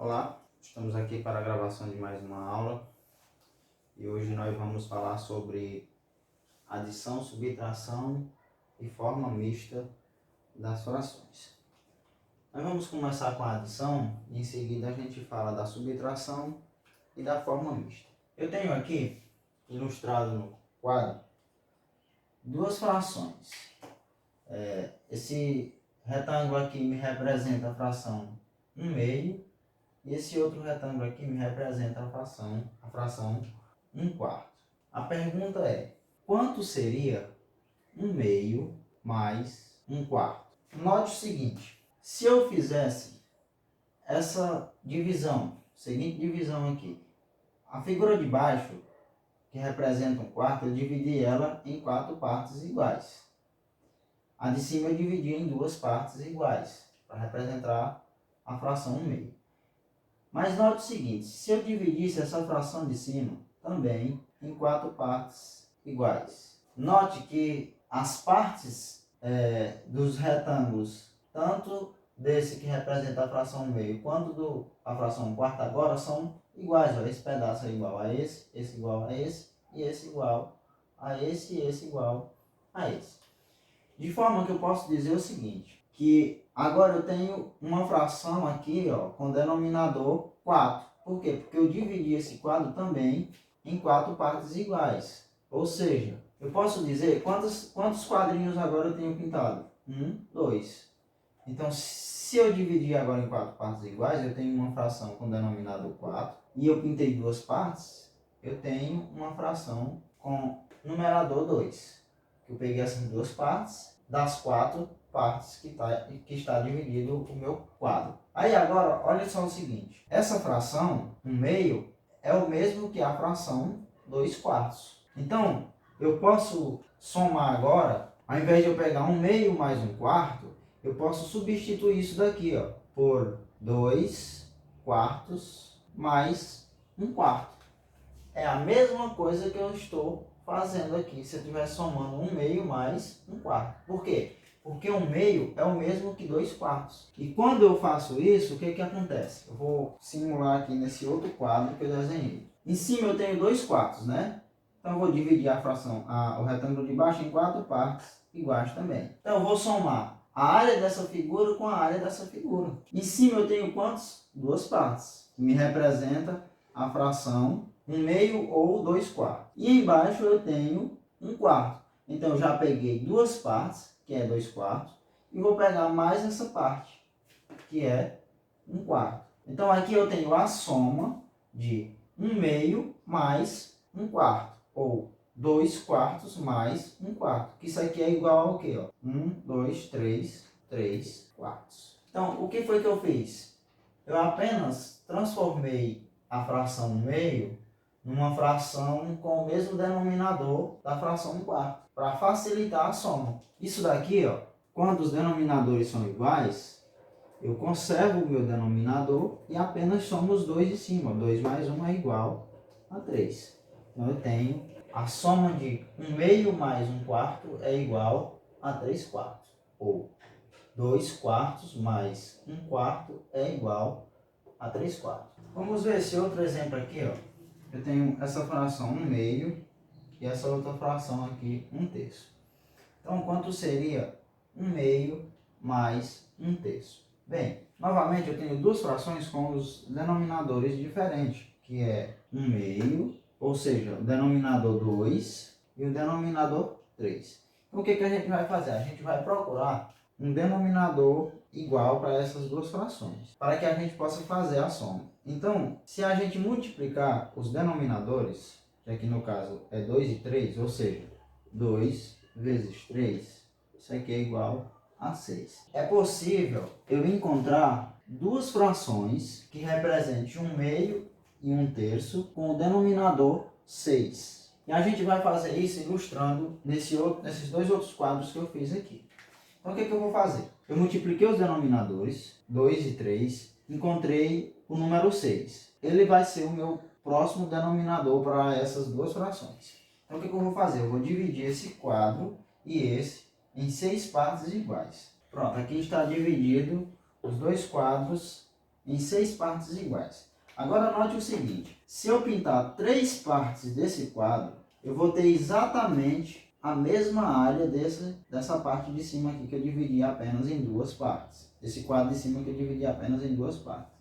Olá, estamos aqui para a gravação de mais uma aula e hoje nós vamos falar sobre adição, subtração e forma mista das frações. Nós vamos começar com a adição e em seguida a gente fala da subtração e da forma mista. Eu tenho aqui, ilustrado no quadro, duas frações. Esse retângulo aqui me representa a fração 1/2 e esse outro retângulo aqui me representa a fração 1/4. A pergunta é, quanto seria 1/2 mais 1/4? Note o seguinte, se eu fizesse essa divisão, seguinte divisão aqui, a figura de baixo, que representa 1/4, eu dividi ela em 4 partes iguais. A de cima eu dividi em 2 partes iguais, para representar a fração 1/2. Mas note o seguinte, se eu dividisse essa fração de cima também em 4 partes iguais. Note que as partes dos retângulos, tanto desse que representa a fração 1/2 quanto a fração 1/4 agora são iguais. Ó, esse pedaço é igual a esse igual a esse, e esse igual a esse, e esse igual a esse. De forma que eu posso dizer o seguinte, que agora eu tenho uma fração aqui, ó, com denominador 4. Por quê? Porque eu dividi esse quadro também em 4 partes iguais. Ou seja, eu posso dizer quantos quadrinhos agora eu tenho pintado? 1, 2. Então, se eu dividir agora em 4 partes iguais, eu tenho uma fração com denominador 4. E eu pintei 2 partes, eu tenho uma fração com numerador 2. Eu peguei essas 2 partes das 4 partes que está dividido o meu quadro. Aí agora, olha só o seguinte. Essa fração, 1/2, é o mesmo que a fração 2/4. Então, eu posso somar agora, ao invés de eu pegar 1/2 mais 1/4, eu posso substituir isso daqui, ó, por 2/4 mais 1/4. É a mesma coisa que eu estou fazendo aqui, se eu estiver somando 1/2 mais 1/4. Por quê? Porque 1/2 é o mesmo que 2/4. E quando eu faço isso, o que acontece? Eu vou simular aqui nesse outro quadro que eu desenhei. Em cima eu tenho 2/4, né? Então eu vou dividir a fração, o retângulo de baixo em 4 partes iguais também. Então eu vou somar a área dessa figura com a área dessa figura. Em cima eu tenho quantos? 2 partes, que me representa a fração 1/2 ou 2/4. E embaixo eu tenho 1/4. Então eu já peguei 2 partes, que é 2/4, e vou pegar mais essa parte, que é 1/4. Então aqui eu tenho a soma de 1/2 mais 1/4, ou 2/4 mais 1/4. Que isso aqui é igual ao quê? 1, 2, 3, 3/4. Então o que foi que eu fiz? Eu apenas transformei a fração 1/2 numa fração com o mesmo denominador da fração 1/4, para facilitar a soma. Isso daqui, ó, quando os denominadores são iguais, eu conservo o meu denominador e apenas somo os dois de cima. 2 mais 1 é igual a 3. Então eu tenho a soma de 1/2 mais 1/4 é igual a 3/4. Ou 2/4 mais 1/4 é igual a 3/4. Vamos ver esse outro exemplo aqui, ó. Eu tenho essa fração 1/2 e essa outra fração aqui 1/3. Então, quanto seria 1/2 mais 1/3? Bem, novamente eu tenho duas frações com os denominadores diferentes, que é 1/2, ou seja, o denominador 2 e o denominador 3. Então, o que a gente vai fazer? A gente vai procurar um denominador igual para essas duas frações, para que a gente possa fazer a soma. Então, se a gente multiplicar os denominadores, que aqui no caso é 2 e 3, ou seja, 2 vezes 3, isso aqui é igual a 6. É possível eu encontrar duas frações que representem 1/2 e 1/3 com o denominador 6. E a gente vai fazer isso ilustrando nesses dois outros quadros que eu fiz aqui. Então, o que eu vou fazer? Eu multipliquei os denominadores, 2 e 3, encontrei o número 6. Ele vai ser o meu próximo denominador para essas duas frações. Então, o que eu vou fazer? Eu vou dividir esse quadro e esse em 6 partes iguais. Pronto, aqui está dividido os dois quadros em 6 partes iguais. Agora note o seguinte, se eu pintar 3 partes desse quadro, eu vou ter exatamente a mesma área dessa parte de cima aqui que eu dividi apenas em 2 partes. Esse quadro de cima que eu dividi apenas em 2 partes.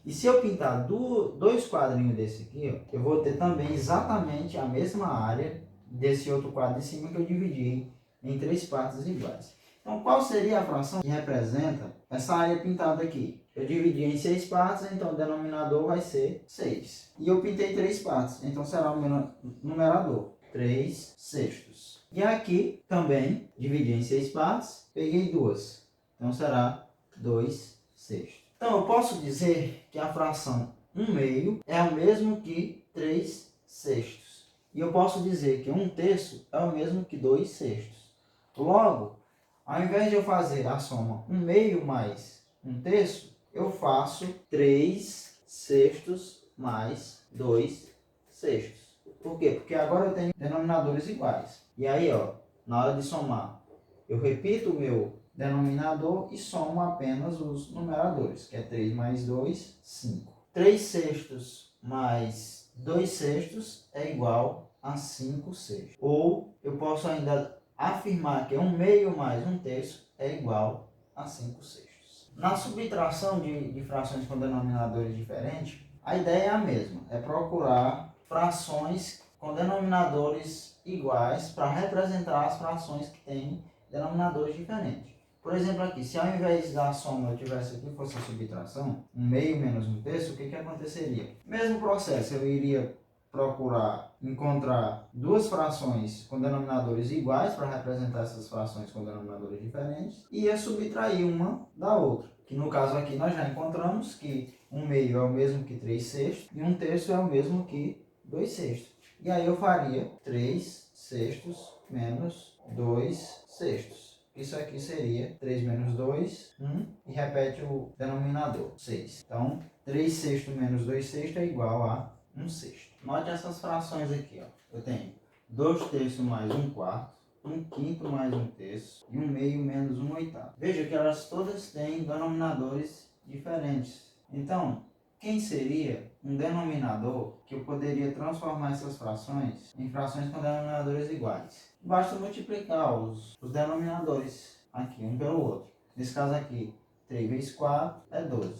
E se eu pintar 2 quadrinhos desse aqui, ó, eu vou ter também exatamente a mesma área desse outro quadro de cima que eu dividi em 3 partes iguais. Então, qual seria a fração que representa essa área pintada aqui? Eu dividi em 6 partes, então o denominador vai ser 6. E eu pintei 3 partes, então será o numerador, 3 sextos. E aqui também, dividi em 6 partes, peguei 2. Então será 2 sextos. Então eu posso dizer que a fração 1 meio é o mesmo que 3 sextos. E eu posso dizer que 1 terço é o mesmo que 2 sextos. Logo, ao invés de eu fazer a soma 1 meio mais 1 terço, eu faço 3 sextos mais 2 sextos. Por quê? Porque agora eu tenho denominadores iguais. E aí, ó, na hora de somar, eu repito o meu denominador e somo apenas os numeradores, que é 3 mais 2, 5. 3 sextos mais 2 sextos é igual a 5 sextos. Ou eu posso ainda afirmar que 1 meio mais 1 terço é igual a 5 sextos. Na subtração de frações com denominadores diferentes, a ideia é a mesma, é procurar frações com denominadores iguais para representar as frações que têm denominadores diferentes. Por exemplo aqui, se ao invés da soma eu tivesse aqui, fosse a subtração, 1 meio menos 1 terço, o que aconteceria? Mesmo processo, eu iria procurar encontrar duas frações com denominadores iguais para representar essas frações com denominadores diferentes e ia subtrair uma da outra. Que no caso aqui nós já encontramos que 1 meio é o mesmo que 3 sextos e 1 terço é o mesmo que 2 sextos. E aí eu faria 3 sextos menos 2 sextos. Isso aqui seria 3 menos 2, 1, e repete o denominador, 6. Então, 3 sextos menos 2 sextos é igual a 1 sexto. Note essas frações aqui, ó. Eu tenho 2 terços mais 1 quarto, 1 quinto mais 1 terço e 1 meio menos 1 oitavo. Veja que elas todas têm denominadores diferentes. Então, quem seria um denominador que eu poderia transformar essas frações em frações com denominadores iguais? Basta multiplicar os denominadores aqui, um pelo outro. Nesse caso aqui, 3 vezes 4 é 12.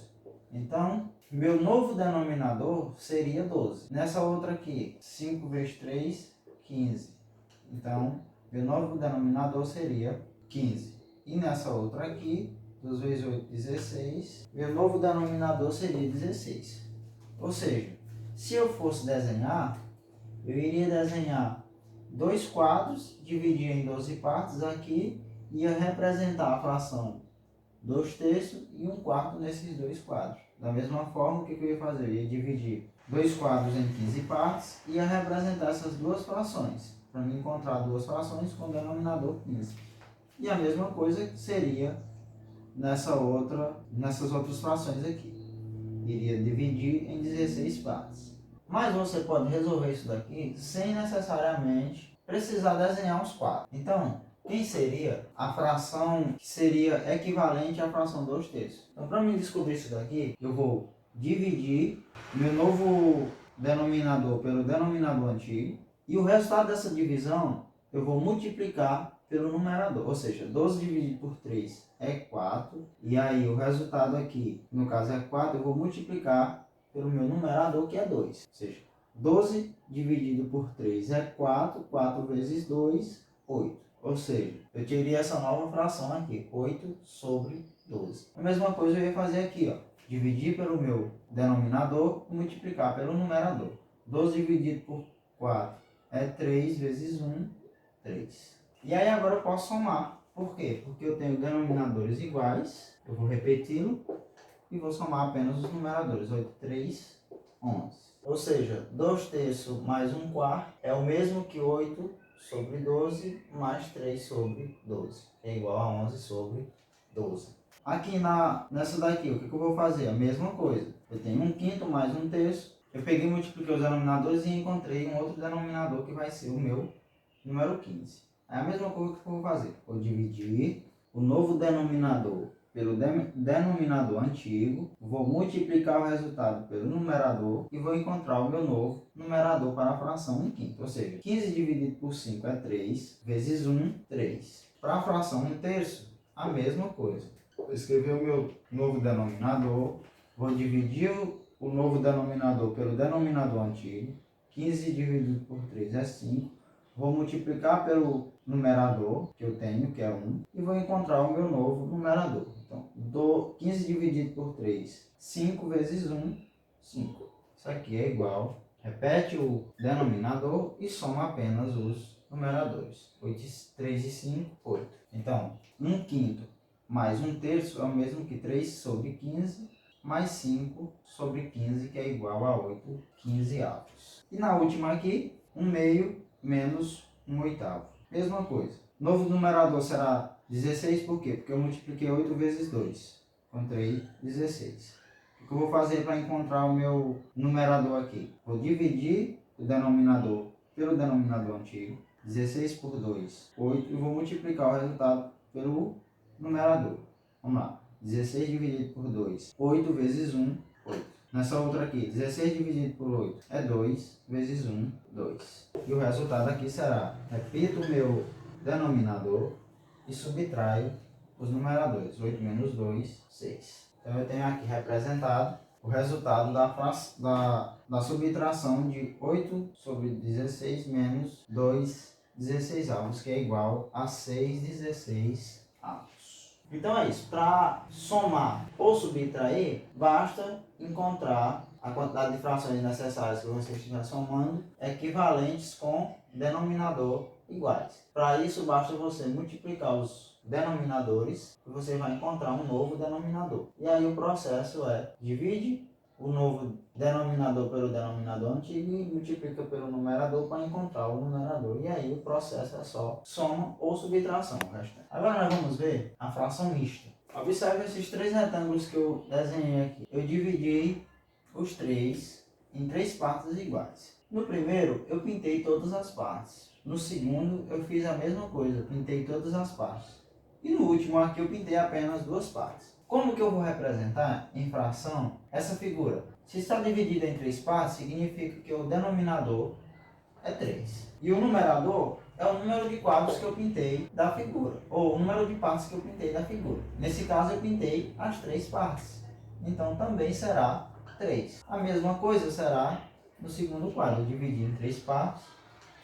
Então, meu novo denominador seria 12. Nessa outra aqui, 5 vezes 3, 15. Então, meu novo denominador seria 15. E nessa outra aqui, 2 vezes 8, 16. Meu novo denominador seria 16. Ou seja, se eu fosse desenhar, eu iria desenhar 2 quadros, dividir em 12 partes aqui, e ia representar a fração 2 terços e 1 quarto nesses 2 quadros. Da mesma forma, o que eu ia fazer? Eu ia dividir 2 quadros em 15 partes e ia representar essas duas frações, para me encontrar duas frações com denominador 15. E a mesma coisa seria nessas outras frações aqui. Iria dividir em 16 partes. Mas você pode resolver isso daqui sem necessariamente precisar desenhar os quadros. Então, quem seria a fração que seria equivalente à fração 2 terços? Então, para mim descobrir isso daqui, eu vou dividir meu novo denominador pelo denominador antigo. E o resultado dessa divisão, eu vou multiplicar pelo numerador. Ou seja, 12 dividido por 3 é 4. E aí, o resultado aqui, no caso é 4, eu vou multiplicar pelo meu numerador, que é 2. Ou seja, 12 dividido por 3 é 4. 4 vezes 2, 8. Ou seja, eu teria essa nova fração aqui, 8 sobre 12. A mesma coisa eu ia fazer aqui, ó. Dividir pelo meu denominador e multiplicar pelo numerador. 12 dividido por 4 é 3 vezes 1, 3. E aí agora eu posso somar. Por quê? Porque eu tenho denominadores iguais. Eu vou repeti-lo e vou somar apenas os numeradores. 8, 3, 11. Ou seja, 2 terços mais 1 quarto é o mesmo que 8 sobre 12 mais 3 sobre 12. É igual a 11 sobre 12. Aqui nessa daqui, o que eu vou fazer? A mesma coisa. Eu tenho 1 quinto mais 1 terço. Eu peguei e multipliquei os denominadores e encontrei um outro denominador que vai ser o meu número 15. É a mesma coisa que eu vou fazer. Vou dividir o novo denominador pelo denominador antigo, vou multiplicar o resultado pelo numerador e vou encontrar o meu novo numerador para a fração 1/5. Ou seja, 15 dividido por 5 é 3, vezes 1, 3. Para a fração 1/3, a mesma coisa. Vou escrever o meu novo denominador, vou dividir o novo denominador pelo denominador antigo, 15 dividido por 3 é 5. Vou multiplicar pelo numerador que eu tenho, que é 1, e vou encontrar o meu novo numerador. Então, 15 dividido por 3, 5 vezes 1, 5. Isso aqui é igual, repete o denominador e soma apenas os numeradores. 3 e 5, 8. Então, 1/5 mais 1/3 é o mesmo que 3 sobre 15, mais 5 sobre 15, que é igual a 8 quinzeavos. E na última aqui, 1/2 menos 1/8. Mesma coisa. Novo numerador será 16, por quê? Porque eu multipliquei 8 vezes 2. Encontrei 16. O que eu vou fazer para encontrar o meu numerador aqui? Vou dividir o denominador pelo denominador antigo. 16 por 2, 8. E vou multiplicar o resultado pelo numerador. Vamos lá. 16 dividido por 2, 8 vezes 1, 8. Nessa outra aqui, 16 dividido por 8 é 2, vezes 1, 2. E o resultado aqui será, repito o meu denominador e subtraio os numeradores. 8 menos 2, 6. Então eu tenho aqui representado o resultado da subtração de 8 sobre 16 menos 2 16avos, que é igual a 6 16avos. Então é isso, para somar ou subtrair, basta encontrar a quantidade de frações necessárias que você estiver somando equivalentes com denominador iguais. Para isso, basta você multiplicar os denominadores e você vai encontrar um novo denominador. E aí o processo é, divide o novo denominador pelo denominador antigo e multiplica pelo numerador para encontrar o numerador. E aí o processo é só soma ou subtração. Agora nós vamos ver a fração mista. Observe esses 3 retângulos que eu desenhei aqui. Eu dividi os 3 em 3 partes iguais. No primeiro, eu pintei todas as partes. No segundo, eu fiz a mesma coisa, pintei todas as partes. E no último aqui, eu pintei apenas 2 partes. Como que eu vou representar em fração essa figura? Se está dividida em 3 partes, significa que o denominador é 3. E o numerador é o número de quadros que eu pintei da figura, ou o número de partes que eu pintei da figura. Nesse caso, eu pintei as 3 partes. Então, também será 3. A mesma coisa será no segundo quadro. Eu dividi em 3 partes.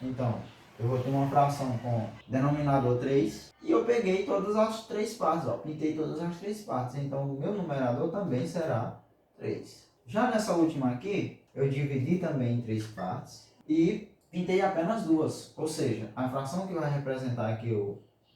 Então, eu vou ter uma fração com denominador 3 e eu peguei todas as 3 partes, pintei todas as 3 partes. Então, o meu numerador também será 3. Já nessa última aqui, eu dividi também em 3 partes e pintei apenas 2. Ou seja, a fração que vai representar aqui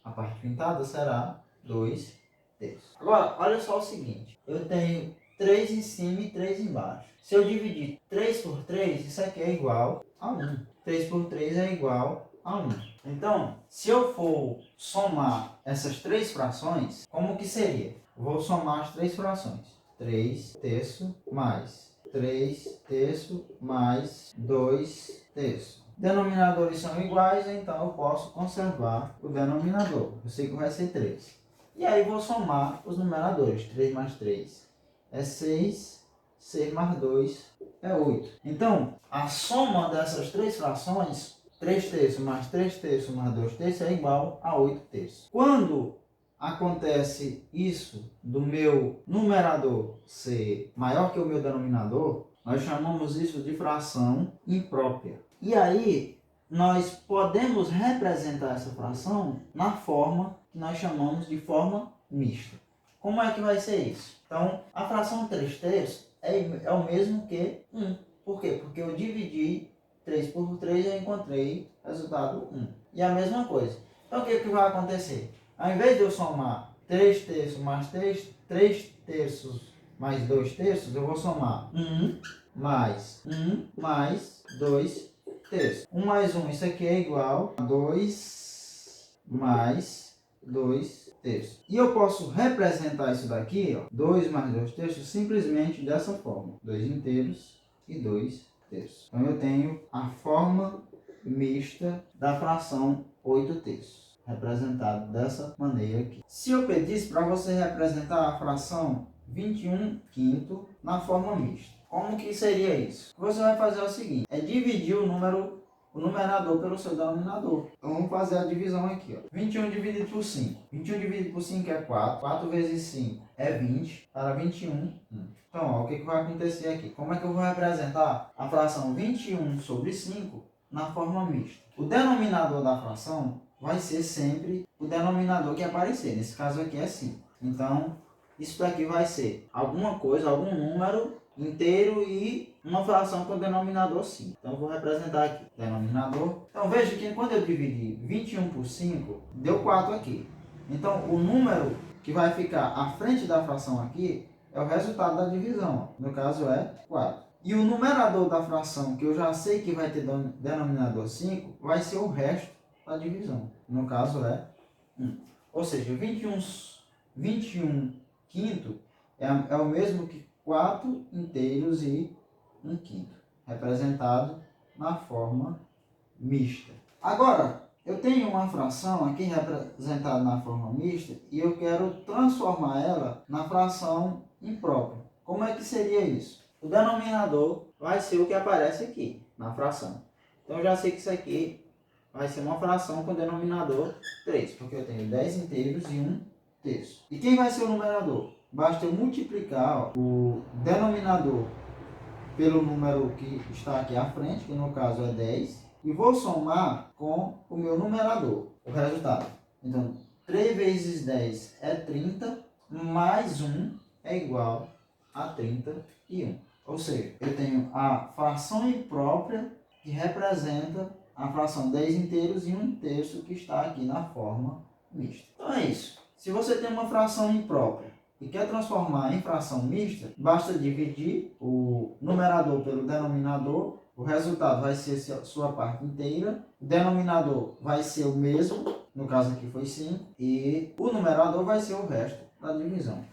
a parte pintada será 2/3. Agora, olha só o seguinte. Eu tenho 3 em cima e 3 embaixo. Se eu dividir 3 por 3, isso aqui é igual a 1. 3 por 3 é igual a 1. Então, se eu for somar essas 3 frações, como que seria? Vou somar as 3 frações. 3/3 mais 3/3 mais 2/3. Denominadores são iguais, então eu posso conservar o denominador. Eu sei que vai ser 3. E aí vou somar os numeradores. 3 mais 3 é 6. 6 mais 2 é 8. Então, a soma dessas 3 frações, 3/3 mais 3/3 mais 2/3 é igual a 8/3. Quando acontece isso do meu numerador ser maior que o meu denominador, nós chamamos isso de fração imprópria. E aí, nós podemos representar essa fração na forma que nós chamamos de forma mista. Como é que vai ser isso? Então, a fração 3/3 é o mesmo que 1. Por quê? Porque eu dividi 3 por 3 e eu encontrei resultado 1. E a mesma coisa. Então, o que vai acontecer? Ao invés de eu somar 3/3 mais 3/3 mais 2/3, eu vou somar 1 mais 1 mais 2/3. 1 mais 1, isso aqui é igual a 2 mais 2/3. E eu posso representar isso daqui, 2 mais 2/3, simplesmente dessa forma. 2 inteiros e 2/3. Então eu tenho a forma mista da fração 8/3. representado dessa maneira aqui. Se eu pedisse para você representar a fração 21/5 na forma mista, como que seria isso? O que você vai fazer é o seguinte, é dividir o numerador pelo seu denominador. Então vamos fazer a divisão aqui, ó. 21 dividido por 5. 21 dividido por 5 é 4. 4 vezes 5 é 20. Para 21, 1. Então, ó, o que vai acontecer aqui? Como é que eu vou representar a fração 21 sobre 5 na forma mista? O denominador da fração vai ser sempre o denominador que aparecer. Nesse caso aqui é 5. Então, isso daqui vai ser alguma coisa, algum número inteiro e uma fração com denominador 5. Então, eu vou representar aqui denominador. Então, veja que quando eu dividi 21 por 5, deu 4 aqui. Então, o número que vai ficar à frente da fração aqui é o resultado da divisão. No caso, é 4. E o numerador da fração, que eu já sei que vai ter denominador 5, vai ser o resto da divisão. No caso, é 1. Ou seja, 21 quinto é o mesmo que 4 inteiros e 1 quinto, representado na forma mista. Agora, eu tenho uma fração aqui representada na forma mista e eu quero transformar ela na fração imprópria. Como é que seria isso? O denominador vai ser o que aparece aqui na fração. Então, eu já sei que isso aqui vai ser uma fração com denominador 3, porque eu tenho 10 inteiros e 1 terço. E quem vai ser o numerador? Basta eu multiplicar o denominador pelo número que está aqui à frente, que no caso é 10, e vou somar com o meu numerador, o resultado. Então, 3 vezes 10 é 30, mais 1 é igual a 31. Ou seja, eu tenho a fração imprópria que representa a fração 10 inteiros e 1 terço que está aqui na forma mista. Então é isso. Se você tem uma fração imprópria e quer transformar em fração mista, basta dividir o numerador pelo denominador, o resultado vai ser sua parte inteira, o denominador vai ser o mesmo, no caso aqui foi 5, e o numerador vai ser o resto da divisão.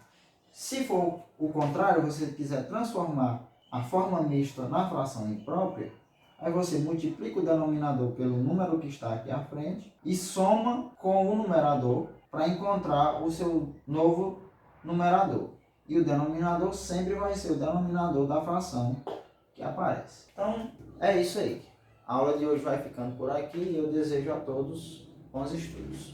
Se for o contrário, você quiser transformar a forma mista na fração imprópria, aí você multiplica o denominador pelo número que está aqui à frente e soma com o numerador para encontrar o seu novo numerador. E o denominador sempre vai ser o denominador da fração que aparece. Então, é isso aí. A aula de hoje vai ficando por aqui e eu desejo a todos bons estudos.